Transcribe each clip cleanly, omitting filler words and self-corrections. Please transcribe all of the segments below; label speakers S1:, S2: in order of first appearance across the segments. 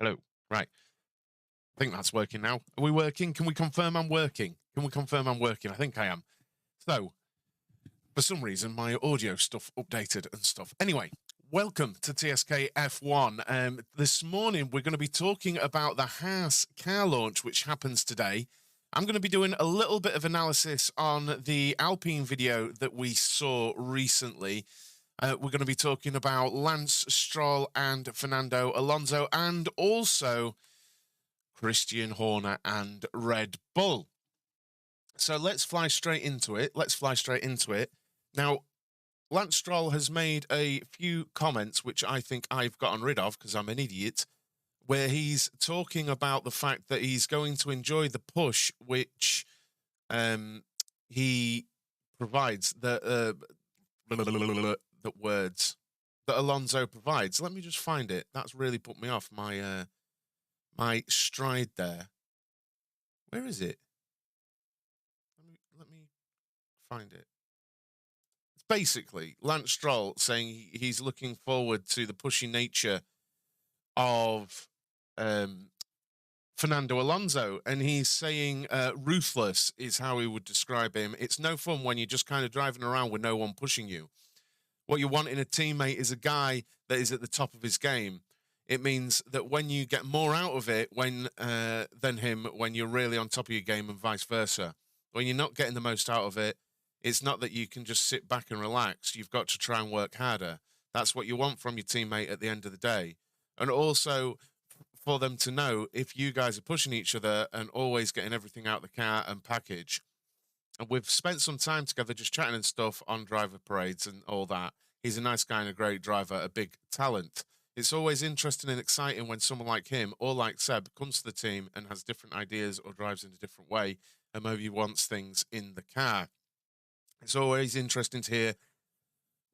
S1: Hello. Right. I think that's working now. Are we working? Can we confirm I'm working? Can we confirm I'm working? I think I am. So, for some reason, my audio stuff updated and stuff. Anyway, welcome to TSK F1. This morning, we're going to be talking about the Haas Car launch, which happens today. I'm going to be doing a little bit of analysis on the Alpine video that we saw recently. We're going to be talking about Lance Stroll and Fernando Alonso, and also Christian Horner and Red Bull. So let's fly straight into it. Now, Lance Stroll has made a few comments, which I think I've gotten rid of because I'm an idiot, where he's talking about the fact that he's going to enjoy the push which he provides, the words that Alonso provides. Let me just find it. That's really put me off my my stride there. Where is it? Let me find it. It's basically Lance Stroll saying he's looking forward to the pushy nature of Fernando Alonso, and he's saying ruthless is how he would describe him. It's no fun when you're just kind of driving around with no one pushing you. What you want in a teammate is a guy that is at the top of his game. It means that when you get more out of it than him, when you're really on top of your game, and vice versa. When you're not getting the most out of it, it's not that you can just sit back and relax. You've got to try and work harder. That's what you want from your teammate at the end of the day. And also for them to know if you guys are pushing each other and always getting everything out of the car and package. And we've spent some time together just chatting and stuff on driver parades and all that. He's a nice guy and a great driver, a big talent. It's always interesting and exciting when someone like him or like Seb comes to the team and has different ideas or drives in a different way and maybe wants things in the car. It's always interesting to hear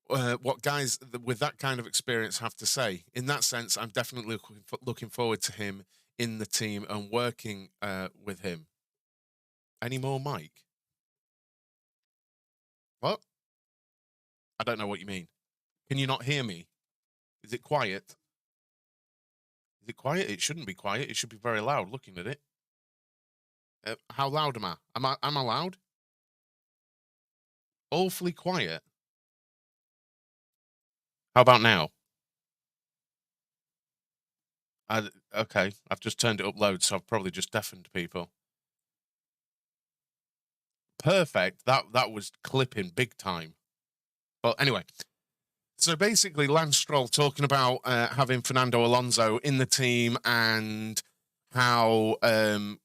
S1: what guys with that kind of experience have to say. In that sense, I'm definitely looking forward to him in the team and working with him. Any more, Mike? What? I don't know what you mean. Can you not hear me? Is it quiet? Is it quiet? It shouldn't be quiet. It should be very loud looking at it. How loud am I? Am I loud? Awfully quiet. How about now? Okay, I've just turned it up loud, so I've probably just deafened people. Perfect. That was clipping big time. But anyway, so basically Lance Stroll talking about having Fernando Alonso in the team and how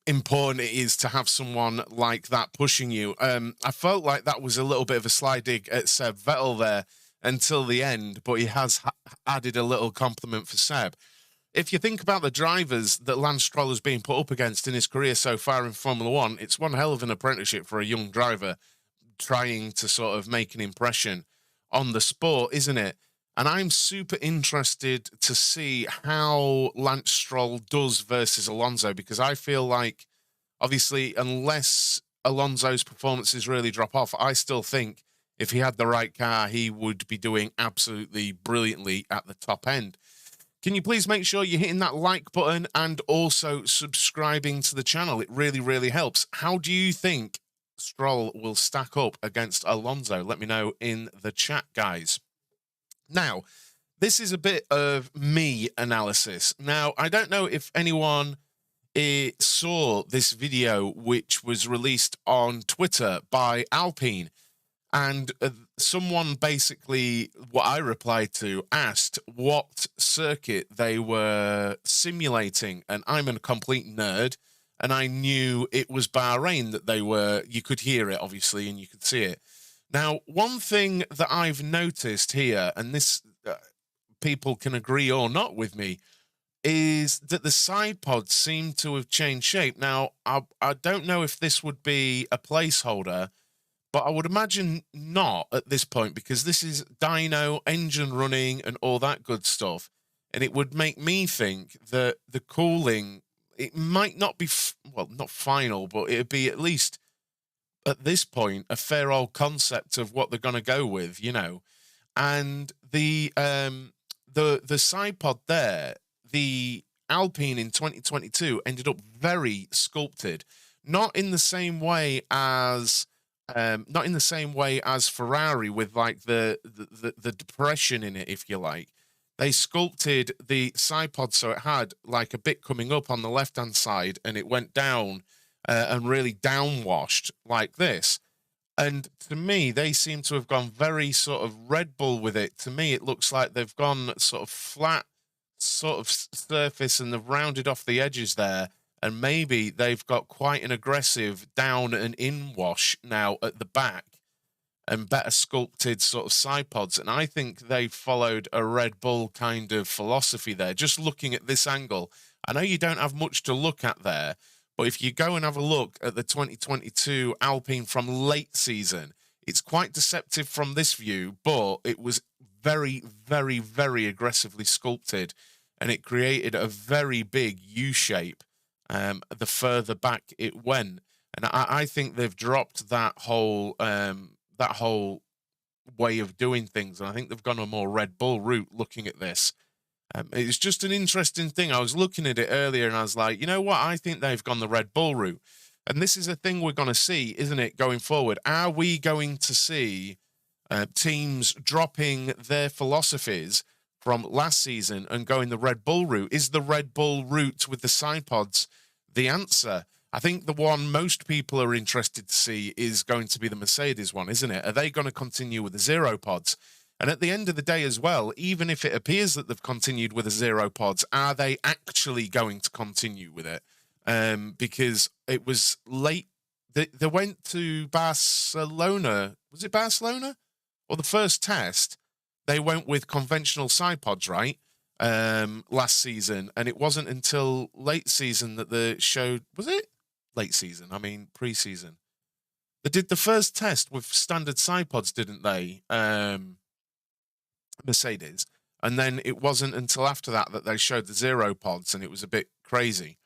S1: important it is to have someone like that pushing you. I felt like that was a little bit of a sly dig at Seb Vettel there until the end, but he has added a little compliment for Seb. If you think about the drivers that Lance Stroll has been put up against in his career so far in Formula One, it's one hell of an apprenticeship for a young driver trying to sort of make an impression on the sport, isn't it? And I'm super interested to see how Lance Stroll does versus Alonso, because I feel like, obviously, unless Alonso's performances really drop off, I still think if he had the right car, he would be doing absolutely brilliantly at the top end. Can you please make sure you're hitting that like button and also subscribing to the channel? It really, really helps. How do you think Stroll will stack up against Alonso? Let me know in the chat, guys. Now, this is a bit of me analysis. Now, I don't know if anyone saw this video, which was released on Twitter by Alpine. And someone basically, what I replied to, asked what circuit they were simulating. And I'm a complete nerd. And I knew it was Bahrain that they were. You could hear it, obviously, and you could see it. Now, one thing that I've noticed here, and this people can agree or not with me, is that the side pods seem to have changed shape. Now, I don't know if this would be a placeholder, but I would imagine not at this point, because this is dyno, engine running, and all that good stuff. And it would make me think that the cooling, it might not be, well, not final, but it would be at least, at this point, a fair old concept of what they're going to go with, you know. And the side pod there, the Alpine in 2022 ended up very sculpted, not in the same way as Ferrari, with like the depression in it, if you like. They sculpted the sidepods so it had like a bit coming up on the left hand side, and it went down and really downwashed like this. And to me, they seem to have gone very sort of Red Bull with it. To me, it looks like they've gone sort of flat sort of surface, and they've rounded off the edges there. And maybe they've got quite an aggressive down and in wash now at the back, and better sculpted sort of side pods. And I think they followed a Red Bull kind of philosophy there. Just looking at this angle, I know you don't have much to look at there, but if you go and have a look at the 2022 Alpine from late season, it's quite deceptive from this view, but it was very, very, very aggressively sculpted, and it created a very big U shape the further back it went. And I think they've dropped that whole way of doing things, and I think they've gone a more Red Bull route looking at this. It's just an interesting thing. I was looking at it earlier and I was like, you know what? I think they've gone the Red Bull route. And this is a thing we're going to see, isn't it, going forward? Are we going to see teams dropping their philosophies from last season and going the Red Bull route? Is the Red Bull route with the side pods the answer? I think the one most people are interested to see is going to be the Mercedes one, isn't it? Are they going to continue with the zero pods? And at the end of the day as well, even if it appears that they've continued with the zero pods, are they actually going to continue with it? Because it was late. They went to Barcelona. Was it Barcelona? Or the first test, they went with conventional side pods, right? Last season. And it wasn't until late season that they showed, was it? Late season, I mean pre-season. They did the first test with standard side pods, didn't they? Mercedes. And then it wasn't until after that that they showed the zero pods, and it was a bit crazy,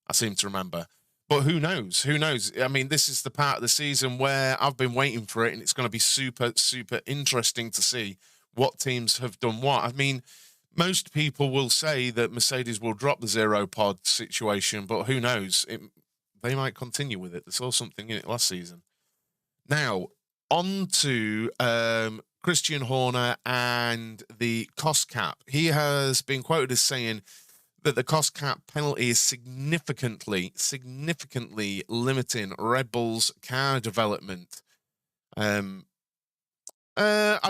S1: I seem to remember. But who knows? Who knows? I mean, this is the part of the season where I've been waiting for it, and it's going to be super, super interesting to see what teams have done what. I mean, most people will say that Mercedes will drop the zero pod situation, but who knows? They might continue with it. They saw something in it last season. Now, on to Christian Horner and the cost cap. He has been quoted as saying that the cost cap penalty is significantly limiting Red Bull's car development. I'm not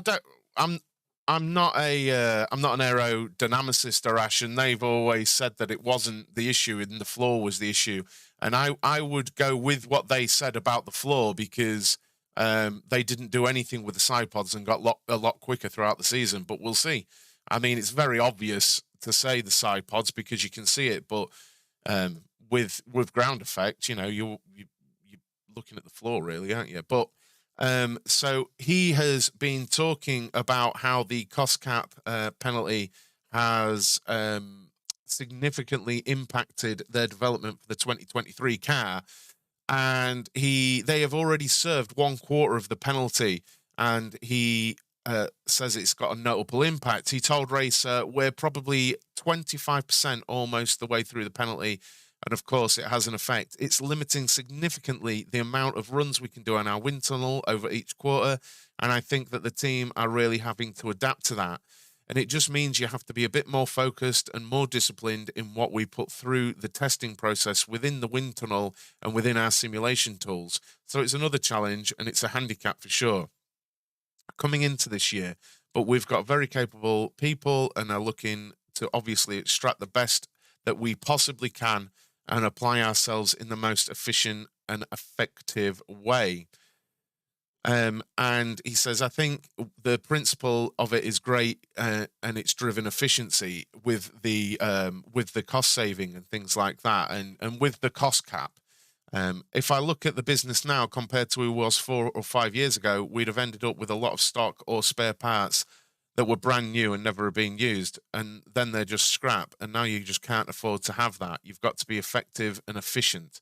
S1: an aerodynamicist, Arash, and they've always said that it wasn't the issue and the floor was the issue. And I would go with what they said about the floor, because they didn't do anything with the side pods and got a lot quicker throughout the season. But we'll see. I mean, it's very obvious to say the side pods because you can see it, but with ground effect, you know, you're looking at the floor, really, aren't you? But so he has been talking about how the cost cap penalty has significantly impacted their development for the 2023 car. And they have already served 1/4 of the penalty, and he says it's got a notable impact. He told Racer, we're probably 25% almost the way through the penalty, and of course it has an effect. It's limiting significantly the amount of runs we can do on our wind tunnel over each quarter, and I think that the team are really having to adapt to that. And it just means you have to be a bit more focused and more disciplined in what we put through the testing process within the wind tunnel and within our simulation tools. So it's another challenge, and it's a handicap for sure coming into this year. But we've got very capable people and are looking to obviously extract the best that we possibly can and apply ourselves in the most efficient and effective way. And he says, I think the principle of it is great, and it's driven efficiency with the cost saving and things like that, and with the cost cap. If I look at the business now compared to who it was 4 or 5 years ago, we'd have ended up with a lot of stock or spare parts that were brand new and never being used, and then they're just scrap. And now you just can't afford to have that. You've got to be effective and efficient.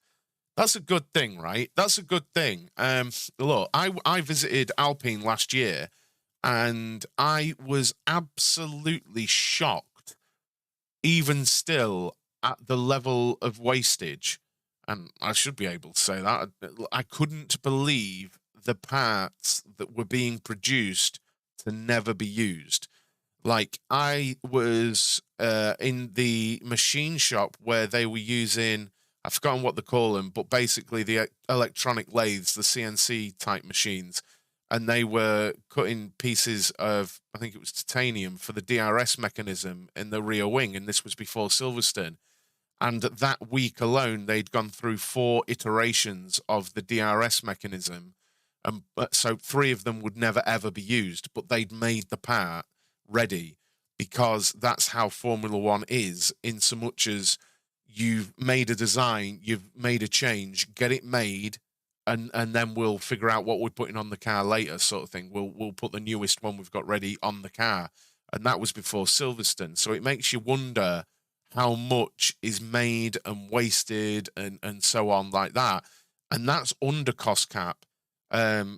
S1: That's a good thing, right? That's a good thing. Look, I visited Alpine last year, and I was absolutely shocked, even still, at the level of wastage, and I should be able to say that, I couldn't believe the parts that were being produced to never be used. Like, I was in the machine shop where they were using, I've forgotten what they call them, but basically the electronic lathes, the CNC type machines, and they were cutting pieces of, I think it was titanium, for the DRS mechanism in the rear wing, and this was before Silverstone. And that week alone, they'd gone through 4 iterations of the DRS mechanism. So 3 of them would never, ever be used, but they'd made the part ready, because that's how Formula One is, in so much as you've made a design, you've made a change, get it made, and then we'll figure out what we're putting on the car later, sort of thing. We'll put the newest one we've got ready on the car. And that was before Silverstone. So it makes you wonder how much is made and wasted and so on like that. And that's under cost cap.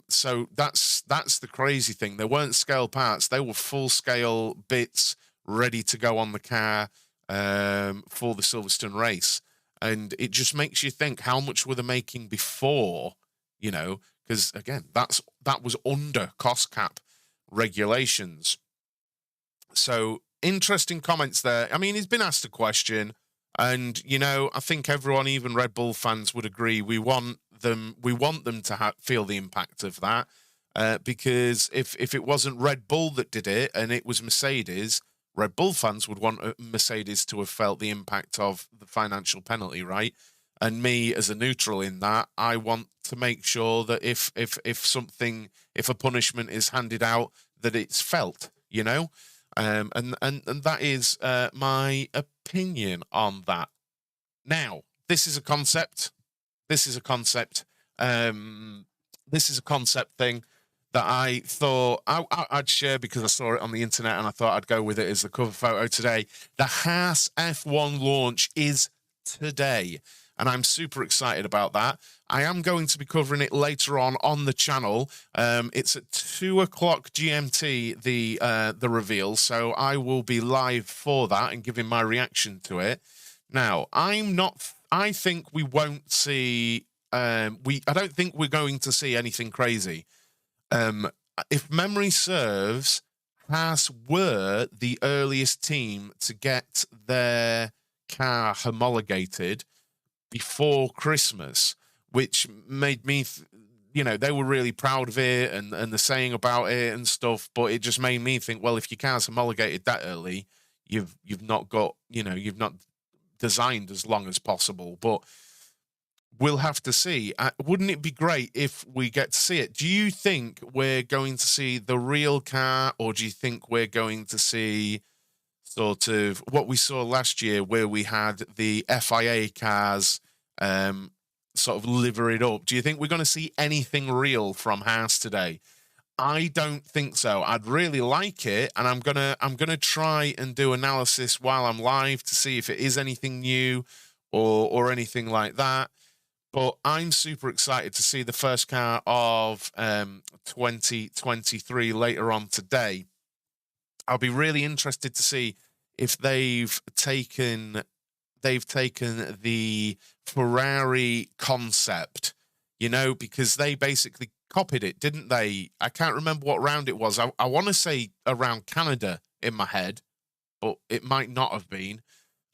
S1: So that's the crazy thing. They weren't scale parts. They were full scale bits ready to go on the car for the Silverstone race. And it just makes you think, how much were they making before, you know, because again, that was under cost cap regulations. So interesting comments there. I mean, he's been asked a question, and, you know, I think everyone, even Red Bull fans, would agree. We want them to feel the impact of that, because if it wasn't Red Bull that did it and it was Mercedes, Red Bull fans would want Mercedes to have felt the impact of the financial penalty, right? And me, as a neutral in that, I want to make sure that if a punishment is handed out, that it's felt, you know? And that is my opinion on that. Now, this is a concept. This is a concept thing that I thought I'd share, because I saw it on the internet and I thought I'd go with it as the cover photo today. The Haas F1 launch is today, and I'm super excited about that. I am going to be covering it later on the channel. It's at 2:00 GMT, the reveal, so I will be live for that and giving my reaction to it. Now, I think we won't see. I don't think we're going to see anything crazy. If memory serves, Haas were the earliest team to get their car homologated before Christmas, which made me, they were really proud of it and the saying about it and stuff. But it just made me think, well, if your car's homologated that early, you've not got, you've not designed as long as possible. But we'll have to see. Wouldn't it be great if we get to see it? Do you think we're going to see the real car, or do you think we're going to see sort of what we saw last year, where we had the FIA cars sort of liver it up? Do you think we're going to see anything real from Haas today? I don't think so. I'd really like it, and I'm gonna try and do analysis while I'm live to see if it is anything new or anything like that. But I'm super excited to see the first car of 2023 later on today. I'll be really interested to see if they've taken the Ferrari concept, because they basically copied it, didn't they? I can't remember what round it was. I want to say around Canada in my head, but it might not have been.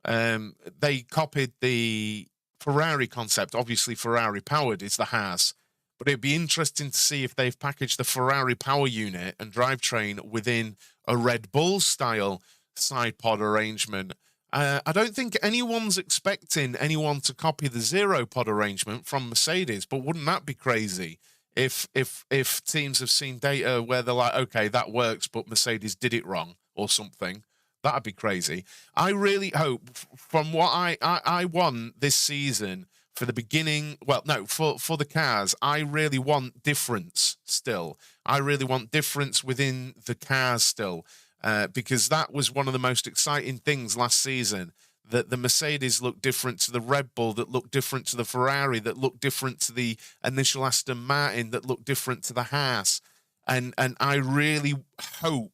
S1: They copied the Ferrari concept. Obviously, Ferrari powered is the Haas, but it'd be interesting to see if they've packaged the Ferrari power unit and drivetrain within a Red Bull style side pod arrangement. I don't think anyone's expecting anyone to copy the zero pod arrangement from Mercedes, but wouldn't that be crazy if teams have seen data where they're like, okay, that works, but Mercedes did it wrong or something? That'd be crazy. I really hope, from what I want this season, for the beginning, for the cars, I really want difference still. I really want difference within the cars still, because that was one of the most exciting things last season, that the Mercedes looked different to the Red Bull, that looked different to the Ferrari, that looked different to the initial Aston Martin, that looked different to the Haas. And I really hope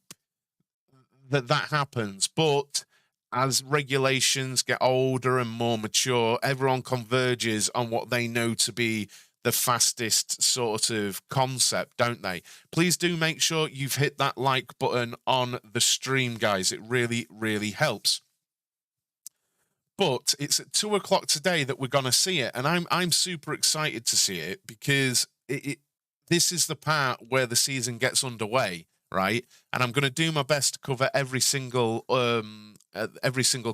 S1: that happens. But as regulations get older and more mature, everyone converges on what they know to be the fastest sort of concept, don't they? Please do make sure you've hit that like button on the stream, guys. It really, really helps. But it's at 2 o'clock today that we're going to see it, and I'm super excited to see it because this is the part where the season gets underway, right? And I'm going to do my best to cover every single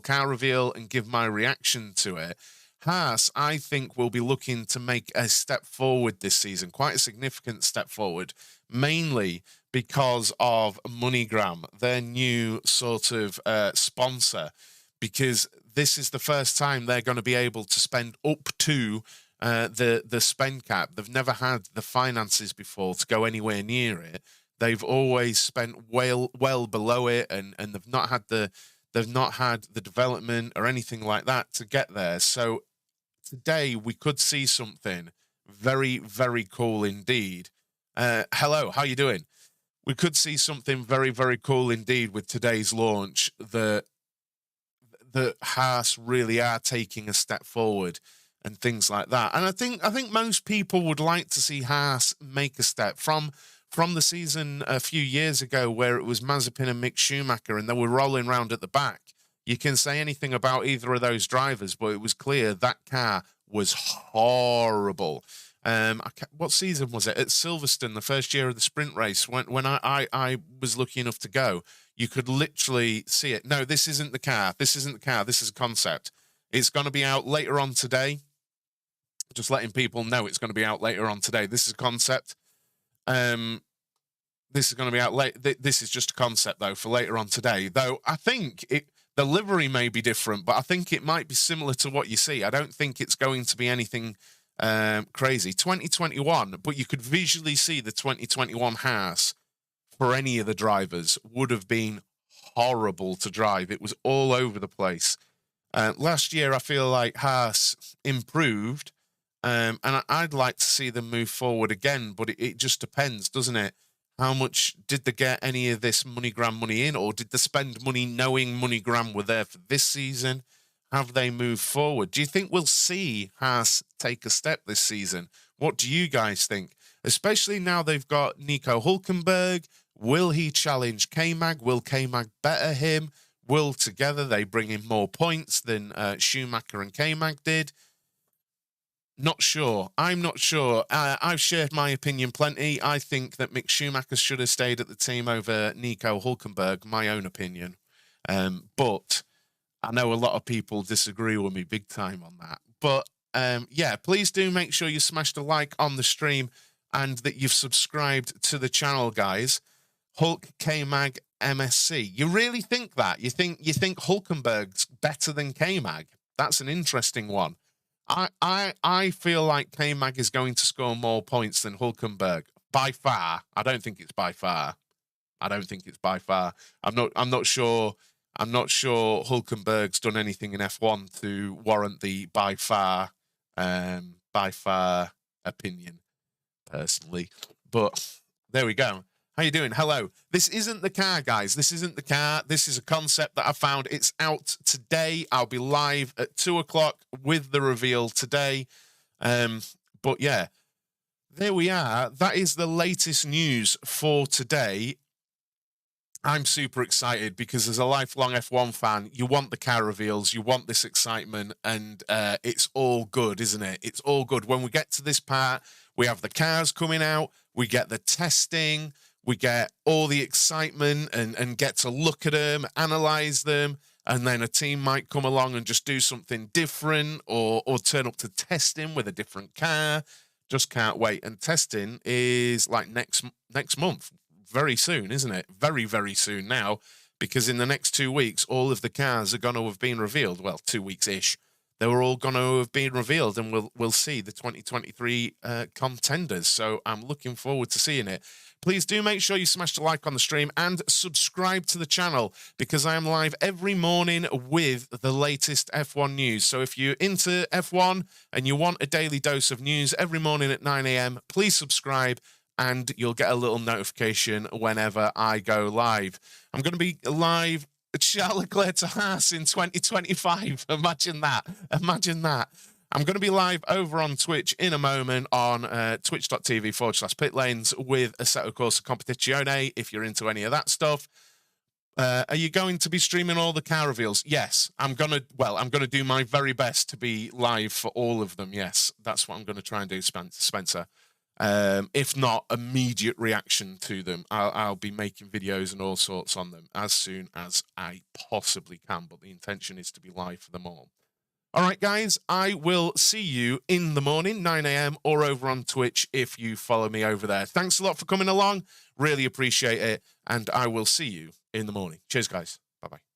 S1: car reveal and give my reaction to it. Haas, I think, will be looking to make a step forward this season, quite a significant step forward, mainly because of MoneyGram, their new sort of sponsor, because this is the first time they're going to be able to spend up to the spend cap. They've never had the finances before to go anywhere near it. They've always spent well below it, and they've not had the development or anything like that to get there. So today we could see something very, very cool indeed. Hello, how you doing? We could see something very, very cool indeed with today's launch. The Haas really are taking a step forward and things like that. And I think most people would like to see Haas make a step from the season a few years ago where it was Mazepin and Mick Schumacher and they were rolling around at the back. You can say anything about either of those drivers, but it was clear that car was horrible. What season was it? At Silverstone, the first year of the sprint race, when I was lucky enough to go, you could literally see it. No, this isn't the car. This isn't the car. This is a concept. It's going to be out later on today. Just letting people know it's going to be out later on today. This is a concept. This is going to be out late. This is just a concept, though, for later on today. Though I think the livery may be different, but I think it might be similar to what you see. I don't think it's going to be anything crazy. 2021, but you could visually see the 2021 Haas for any of the drivers would have been horrible to drive. It was all over the place. Last year, I feel like Haas improved, and I'd like to see them move forward again, but it just depends, doesn't it? How much did they get any of this MoneyGram money in, or did they spend money knowing MoneyGram were there for this season? Have they moved forward? Do you think we'll see Haas take a step this season? What do you guys think? Especially now they've got Nico Hülkenberg. Will he challenge K-Mag? Will K-Mag better him? Will together they bring in more points than Schumacher and K-Mag did? Not sure. I'm not sure. I've shared my opinion plenty. I think that Mick Schumacher should have stayed at the team over Nico Hülkenberg, my own opinion. But I know a lot of people disagree with me big time on that. But yeah, please do make sure you smash the like on the stream and that you've subscribed to the channel, guys. Hulk, K-Mag, MSC. You really think that? You think Hulkenberg's better than K-Mag? That's an interesting one. I feel like K-Mag is going to score more points than Hülkenberg by far. I don't think it's by far. I don't think it's by far. I'm not sure. I'm not sure Hulkenberg's done anything in F1 to warrant the by far opinion, personally. But there we go. How you doing? Hello. This isn't the car, guys. This isn't the car. This is a concept that I found. It's out today. I'll be live at 2 o'clock with the reveal today. But yeah, there we are. That is the latest news for today. I'm super excited because as a lifelong F1 fan, you want the car reveals, you want this excitement, and it's all good, isn't it? It's all good. When we get to this part, we have the cars coming out, we get the testing, we get all the excitement and get to look at them, analyze them, and then a team might come along and just do something different or turn up to testing with a different car. Just can't wait. And testing is like next month. Very soon, isn't it? Very, very soon now, because in the next 2 weeks, all of the cars are going to have been revealed. Well, 2 weeks-ish. They were all going to have been revealed, and we'll see the 2023 contenders. So I'm looking forward to seeing it. Please do make sure you smash the like on the stream and subscribe to the channel because I am live every morning with the latest F1 news. So if you're into F1 and you want a daily dose of news every morning at 9 a.m., please subscribe and you'll get a little notification whenever I go live. I'm going to be live Charles Leclerc to Haas in 2025. Imagine that. Imagine that. I'm going to be live over on Twitch in a moment on twitch.tv/pit lanes with Assetto Corsa Competizione if you're into any of that stuff. Are you going to be streaming all the car reveals? Yes. I'm going to do my very best to be live for all of them. Yes, that's what I'm going to try and do, Spencer. If not, immediate reaction to them. I'll be making videos and all sorts on them as soon as I possibly can, but the intention is to be live for them all. All right, guys, I will see you in the morning, 9 a.m. or over on Twitch if you follow me over there. Thanks a lot for coming along. Really appreciate it. And I will see you in the morning. Cheers, guys. Bye-bye.